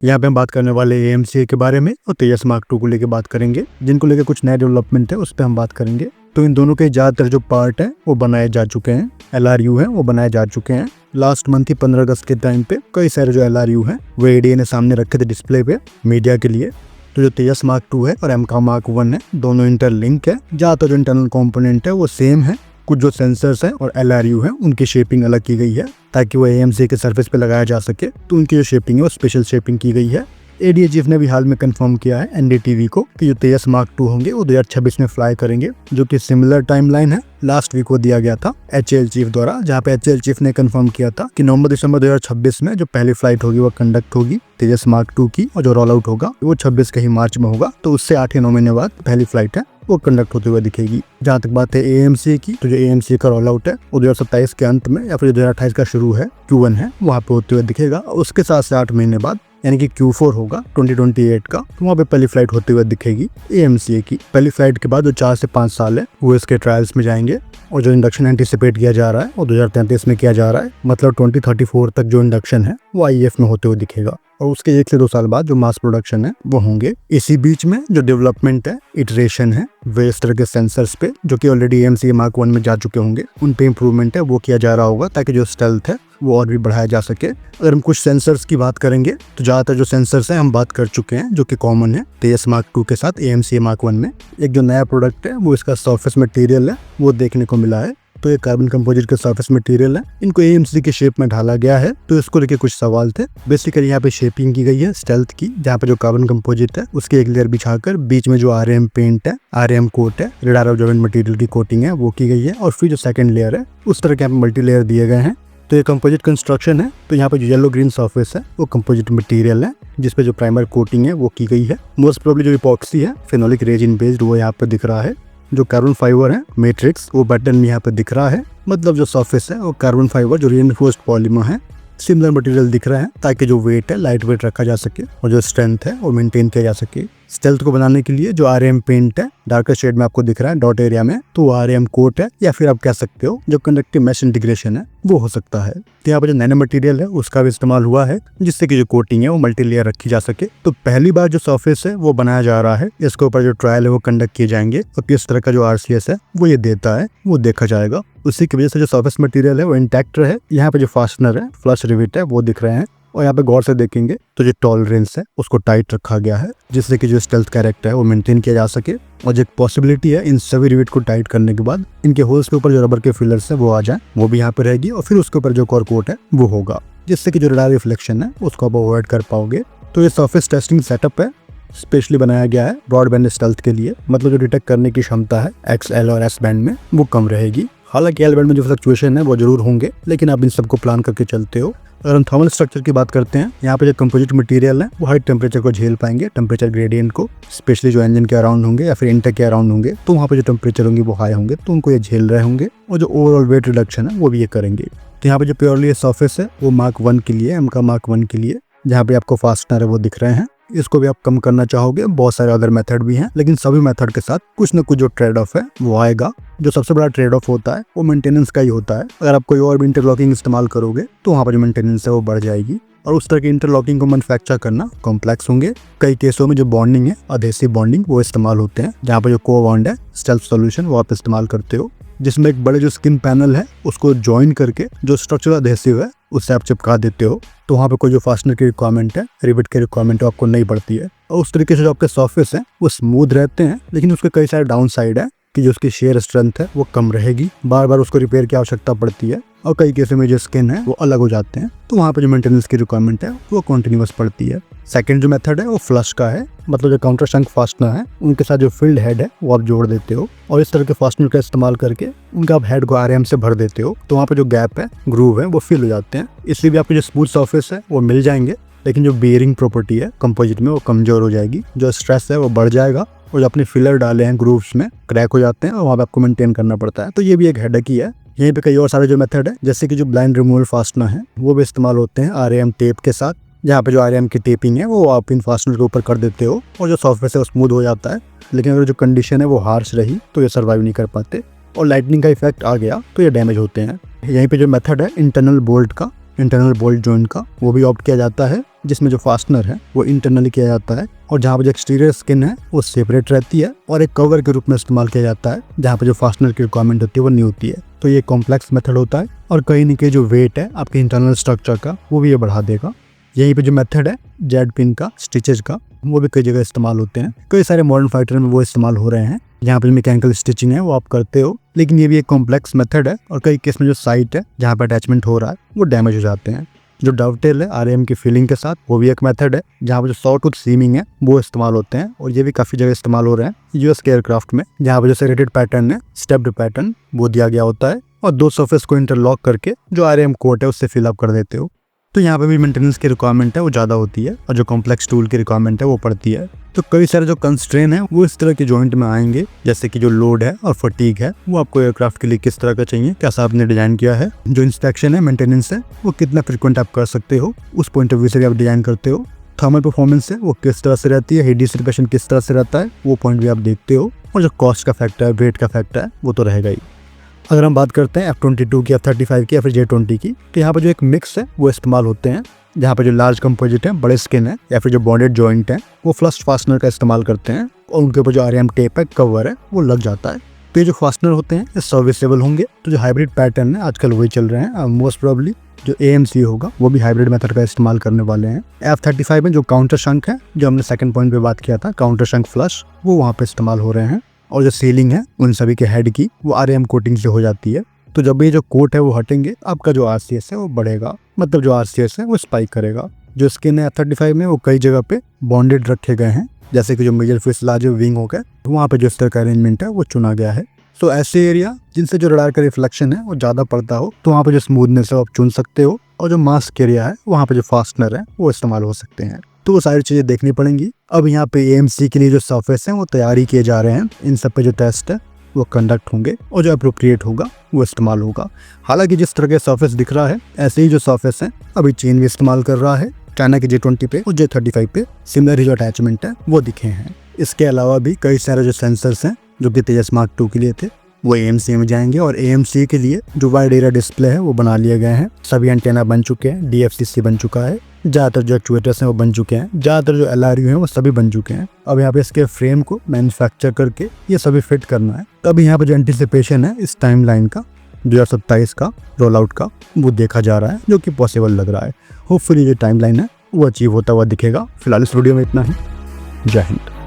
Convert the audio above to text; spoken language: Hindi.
यहाँ पे हम बात करने वाले AMCA के बारे में और तेजस मार्क 2 को लेके बात करेंगे, जिनको लेके कुछ नए डेवलपमेंट है उस पर हम बात करेंगे। तो इन दोनों के ज़्यादातर जो पार्ट है वो बनाए जा चुके हैं, LRU है वो बनाए जा चुके हैं। लास्ट मंथ ही 15 अगस्त के टाइम पे कई सारे जो LRU हैं वो ADA ने सामने रखे थे डिस्प्ले पे मीडिया के लिए। तो जो तेजस मार्क 2 है और MK मार्क 1 है दोनों इंटरलिंक है। ज़्यादातर जो इंटरनल कॉम्पोनेंट है वो सेम है, कुछ जो सेंसर्स है और LRU है उनकी शेपिंग अलग की गई है ताकि वो AMCA के सरफेस पे लगाया जा सके। तो उनकी जो शेपिंग है वो स्पेशल शेपिंग की गई है। ADA चीफ ने भी हाल में कंफर्म किया है NDTV को कि जो तेजस मार्क 2 होंगे वो 2026 में फ्लाई करेंगे, जो कि सिमिलर टाइमलाइन है लास्ट वीक को दिया गया था HAL चीफ द्वारा, जहाँ पे HAL चीफ ने कंफर्म किया था कि नवंबर-दिसंबर 2026 में जो पहली फ्लाइट होगी वो कंडक्ट होगी तेजस मार्क 2 की, और जो रोल आउट होगा वो 26 के ही मार्च में होगा। तो उससे 8 या 9 महीने बाद पहली फ्लाइट है वो कंडक्ट होते हुए दिखेगी। जहाँ तक बात है AMCA की, तो जो AMCA का रोल आउट है वो 2027 के अंत में या फिर 2028 का शुरू है Q1 है वहाँ पे होते हुए दिखेगा। उसके साथ से 8 महीने बाद यानी कि Q4 होगा 2028 का, तो वहाँ पे पहली फ्लाइट होते हुए दिखेगी AMCA की। पहली फ्लाइट के बाद जो 4 से 5 साल है वो इसके ट्रायल्स में जाएंगे, और जो इंडक्शन एंटिसिपेट किया जा रहा है वो 2033 में किया जा रहा है। मतलब 2034 तक जो इंडक्शन है वो IAF में होते हुए दिखेगा, और उसके 1 से 2 साल बाद जो मास प्रोडक्शन है वो होंगे। इसी बीच में जो डेवलपमेंट है, इटरेशन है वेरियस तरह के सेंसर्स पे जो कि ऑलरेडी AMCA मार्क 1 में जा चुके होंगे, उन पे इम्प्रूवमेंट है वो किया जा रहा होगा ताकि जो स्टेल्थ है वो और भी बढ़ाया जा सके। अगर हम कुछ सेंसर्स की बात करेंगे तो ज़्यादातर जो सेंसर्स हैं हम बात कर चुके हैं जो कि कॉमन है तेजस मार्क 2 के साथ AMCA मार्क 1 में। एक जो नया प्रोडक्ट है वो इसका सरफेस मटेरियल है वो देखने को मिला है। तो ये कार्बन कंपोजिट के सरफेस मटेरियल है, इनको AMCA के शेप में ढाला गया है। तो इसको लेके कुछ सवाल थे। बेसिकली यहाँ पे शेपिंग की गई है स्टेल्थ की, जहाँ पे जो कार्बन कंपोजिट है उसकी एक लेयर बिछाकर बीच में जो RM पेंट है, RM कोट है, रेडार ऑब्जर्वेंट मटेरियल की कोटिंग है वो की गई है, और फिर जो सेकंड लेयर है उस तरह के यहाँ पे मल्टी लेयर दिए गए हैं। तो ये कंपोजिट कंस्ट्रक्शन है। तो यहाँ पे जो येलो ग्रीन सरफेस है वो कंपोजिट मटेरियल है जिसपे जो प्राइमर कोटिंग है वो की गई है। मोस्ट प्रोबेबली जो इपॉक्सी है फेनोलिक रेजिन बेस्ड वो यहाँ पे दिख रहा है। जो कार्बन फाइबर है मैट्रिक्स वो बटन में यहाँ पे दिख रहा है। मतलब जो सरफेस है वो कार्बन फाइबर जो रीइंफोर्स्ड पॉलीमर है सिमिलर मटेरियल दिख रहा है ताकि जो वेट है लाइट वेट रखा जा सके और जो स्ट्रेंथ है वो मेंटेन किया जा सके। स्टेल्थ को बनाने के लिए जो RM पेंट है डार्कर शेड में आपको दिख रहा है डॉट एरिया में, तो वो RM कोट है, या फिर आप कह सकते हो जो कंडक्टिव मैश इंटीग्रेशन है वो हो सकता है। तो यहाँ पर जो नैनो मटेरियल है उसका भी इस्तेमाल हुआ है जिससे कि जो कोटिंग है वो मल्टी लेयर रखी जा सके। तो पहली बार जो सरफेस है वो बनाया जा रहा है, इसके ऊपर जो ट्रायल है वो कंडक्ट किए जाएंगे और किस तरह का जो RCS है वो ये देता है वो देखा जाएगा। उसी की वजह से जो सरफेस मटेरियल है वो इंटैक्ट रहे। यहाँ पे जो फास्टनर है, फ्लश रिवेट है वो दिख रहे हैं, और यहाँ पे गौर से देखेंगे तो जो टॉलरेंस है उसको टाइट रखा गया है जिससे कि जो स्टेल्थ कैरेक्टर है वो मेंटेन किया जा सके। और जो एक पॉसिबिलिटी है इन सभी रिवेट को टाइट करने के बाद इनके होल्स के ऊपर जो रबर के फिलर्स है वो आ जाए, वो भी यहाँ पे रहेगी, और फिर उसके ऊपर जो कोर कोट है वो होगा जिससे कि जो रडार रिफ्लेक्शन है उसको आप अवॉइड कर पाओगे। तो ये सरफेस टेस्टिंग सेटअप है, स्पेशली बनाया गया है ब्रॉडबैंड स्टेल्थ के लिए। मतलब जो डिटेक्ट करने की क्षमता है XL और S बैंड में वो कम रहेगी। हालांकि L बैंड में जो फ्लक्चुएशन है वो जरूर होंगे, लेकिन आप इन सबको प्लान करके चलते हो। अगर हम थर्मल स्ट्रक्चर की बात करते हैं, यहाँ पे जो कंपोजिट मटेरियल है वो हाई टेम्परेचर को झेल पाएंगे, टेम्परेचर ग्रेडियंट को, स्पेशली जो इंजन के अराउंड होंगे या फिर इंटेक के अराउंड होंगे, तो वहाँ पे जो टेम्परेचर होंगे वो हाई होंगे तो उनको ये झेल रहे होंगे, और जो ओवरऑल वेट रिडक्शन है वो भी ये करेंगे। तो यहाँ पे जो प्योरली सरफेस है वो मार्क 1 के लिए, MK मार्क 1 के लिए, जहाँ पे आपको फास्टनर है वो दिख रहे हैं। इसको भी आप कम करना चाहोगे, बहुत सारे अदर मेथड भी हैं, लेकिन सभी मेथड के साथ कुछ न कुछ जो ट्रेड ऑफ है वो आएगा। जो सबसे बड़ा ट्रेड ऑफ होता है वो मेंटेनेंस का ही होता है। अगर आप कोई और भी इंटरलॉकिंग इस्तेमाल करोगे तो वहाँ पर जो मेंटेनेंस है वो बढ़ जाएगी, और उस तरह की इंटरलॉकिंग को मैन्युफैक्चर करना कॉम्प्लेक्स होंगे। कई केसों में जो बॉन्डिंग है, अधेसिव बॉन्डिंग, वो इस्तेमाल होते हैं, जहाँ पर जो को बॉन्ड है स्टेल्थ सॉल्यूशन वो आप इस्तेमाल करते हो, जिसमें एक बड़े जो स्किन पैनल है उसको ज्वाइन करके जो स्ट्रक्चरल अधेसिव है उससे आप चिपका देते हो। तो वहाँ पे कोई जो फास्टनर की रिक्वायरमेंट है, रिवेट की रिक्वायरमेंट है, आपको नहीं पड़ती है। और उस तरीके से जो आपके सरफेस है वो स्मूथ रहते हैं, लेकिन उसके कई सारे डाउन साइड है कि जो उसकी शेयर स्ट्रेंथ है वो कम रहेगी, बार बार उसको रिपेयर की आवश्यकता पड़ती है, और कई केसों में जो स्किन है वो अलग हो जाते हैं, तो वहाँ पे जो मेंटेनेंस की रिक्वायरमेंट है वो कंटिन्यूअस पड़ती है। सेकंड जो मेथड है वो फ्लश का है। मतलब जो काउंटर शंक फास्टनर है उनके साथ जो फील्ड हेड है वो आप जोड़ देते हो, और इस तरह के फास्टनर का इस्तेमाल करके उनका आप हेड को RM से भर देते हो, तो वहाँ पे जो गैप है, ग्रूव है, वो फिल हो जाते हैं। इसलिए भी आपके जो स्मूथ सरफेस है वो मिल जाएंगे, लेकिन जो बेयरिंग प्रॉपर्टी है कंपोजिट में वो कमजोर हो जाएगी, जो स्ट्रेस है वो बढ़ जाएगा, और जो अपने फिलर डाले हैं ग्रूव्स में क्रैक हो जाते हैं, और वहाँ पे आपको मेंटेन करना पड़ता है। तो ये भी एक हेडेक ही है। यहीं पे कई और सारे जो मेथड है, जैसे कि जो ब्लाइंड रिमूवल फास्टनर है वो भी इस्तेमाल होते हैं RM टेप के साथ, जहाँ पे जो RM की टेपिंग है वो आप इन फास्टनर के ऊपर कर देते हो, और जो सरफेस है वो स्मूथ हो जाता है। लेकिन अगर जो कंडीशन है वो हार्श रही तो ये सर्वाइव नहीं कर पाते, और लाइटनिंग का इफेक्ट आ गया तो ये डैमेज होते हैं। यहीं पे जो मेथड है इंटरनल बोल्ट का, इंटरनल बोल्ट जॉइंट का, वो भी ऑप्ट किया जाता है। जिसमें जो फास्टनर है वो इंटरनली किया जाता है और जहाँ पर जो एक्सटीरियर स्किन है वो सेपरेट रहती है और एक कवर के रूप में इस्तेमाल किया जाता है जहाँ पर जो फास्टनर की रिक्वायरमेंट होती है वो नहीं होती है। तो ये कॉम्प्लेक्स मेथड होता है और कहीं न कहीं जो वेट है आपके इंटरनल स्ट्रक्चर का वो भी ये बढ़ा देगा। यहीं पे जो मेथड है जेड पिन का, स्टिचेज का, वो भी कई जगह इस्तेमाल होते हैं। कई सारे मॉडर्न फाइटर में वो इस्तेमाल हो रहे हैं। यहाँ पे मैकेनिकल स्टिचिंग है वो आप करते हो, लेकिन ये भी एक कॉम्प्लेक्स मेथड है और कई केस में जो साइट है जहाँ पे अटैचमेंट हो रहा है वो डैमेज हो जाते हैं। जो डवटेल है आरएम की फीलिंग के साथ, वो भी एक मेथड है जहाँ पे जो सॉ टूथ सीमिंग है वो इस्तेमाल होते हैं और ये भी काफी जगह इस्तेमाल हो रहे हैं यूएस के एयरक्राफ्ट में, जहाँ पे जो सेरेटेड पैटर्न है, स्टेप्ड पैटर्न वो दिया गया होता है और दो सरफेस को इंटरलॉक करके जो आरएम कोट है उससे फिलअप कर देते हो। तो यहाँ पे भी मेंटेनेंस की रिक्वायरमेंट है वो ज़्यादा होती है और जो कॉम्प्लेक्स टूल की रिक्वायरमेंट है वो पड़ती है। तो कई सारे जो कंस्ट्रेन है वो इस तरह के जॉइंट में आएंगे, जैसे कि जो लोड है और फटीग है वो आपको एयरक्राफ्ट के लिए किस तरह का चाहिए, कैसा आपने डिजाइन किया है, जो इंस्पेक्शन है, मेंटेनेंस है वो कितना फ्रिक्वेंट आप कर सकते हो, उस पॉइंट ऑफ व्यू से भी आप डिजाइन करते हो। थर्मल परफॉर्मेंस है वो किस तरह से रहती है, हीट डिसिपेशन किस तरह से रहता है, वो पॉइंट भी आप देखते हो। और जो कॉस्ट का फैक्टर है, वेट का फैक्टर है वो तो रहेगा ही। अगर हम बात करते हैं F-22 की, F-35 की या फिर J-20 की, तो यहाँ पर जो एक मिक्स है वो इस्तेमाल होते हैं, जहाँ पर जो लार्ज कंपोजिट है, बड़े स्किन है या फिर जो बॉन्डेड जॉइंट है वो फ्लश फास्टनर का इस्तेमाल करते हैं और उनके ऊपर जो आरएम टेप है, कवर है वो लग जाता है। तो ये जो फास्टनर होते हैं ये सर्विसेबल होंगे। तो जो हाइब्रिड पैटर्न है आजकल वही चल रहे हैं। मोस्ट प्रोबेबली जो AMC होगा वो भी हाइब्रिड मेथड का इस्तेमाल करने वाले हैं। F-35 में जो काउंटर शंक है, जो हमने सेकंड पॉइंट पे बात किया था, काउंटर शंक फ्लश, वो वहाँ पे इस्तेमाल हो रहे हैं। और जो सीलिंग है उन सभी के हेड की वो आरएम कोटिंग से हो जाती है। तो जब ये जो कोट है वो हटेंगे, आपका जो RCS है वो बढ़ेगा, मतलब जो RCS है वो स्पाइक करेगा। जो स्किन है F-35 में वो कई जगह पे बॉन्डेड रखे गए हैं, जैसे कि जो मेजर फ्यूसलाज विंग हो गए वहाँ पे जो इस तरह का अरेंजमेंट है वो चुना गया है। तो ऐसे एरिया जिनसे जो रडार का रिफ्लेक्शन है वो ज़्यादा पड़ता हो तो वहाँ पे जो स्मूथनेस है आप चुन सकते हो, और जो मास्क एरिया है वहाँ पे जो फास्टनर है वो इस्तेमाल हो सकते हैं। तो वो सारी चीज़ें देखनी पड़ेंगी। अब यहाँ पे AMC के लिए जो सरफेस है वो तैयारी किए जा रहे हैं, इन सब पे जो टेस्ट है वो कंडक्ट होंगे और जो अप्रोप्रिएट होगा वो इस्तेमाल होगा। हालांकि जिस तरह के सरफेस दिख रहा है ऐसे ही जो सरफेस है अभी चीन भी इस्तेमाल कर रहा है। चाइना के J-20 पे और J-35 पे सिमिलर ही जो अटैचमेंट है वो दिखे हैं। इसके अलावा भी कई सारे जो सेंसर्स हैं जो कि तेजस मार्क 2 के लिए थे वो AMC में जाएंगे और AMC के लिए जो वाइड एरिया डिस्प्ले है वो बना लिए गए हैं। सभी एंटेना बन चुके हैं, DFCC बन चुका है, ज़्यादातर जो एक्चुएटर्स हैं वो बन चुके हैं, ज़्यादातर जो LRU हैं वो सभी बन चुके हैं। अब यहाँ पे इसके फ्रेम को मैन्युफैक्चर करके ये सभी फिट करना है। तब यहाँ पे जो एंटिसिपेशन है इस टाइमलाइन का 2027 का रोल आउट का वो देखा जा रहा है, जो कि पॉसिबल लग रहा है। होपफुली जो टाइमलाइन है वो अचीव होता हुआ दिखेगा। फिलहाल इस वीडियो में इतना ही। जय हिंद।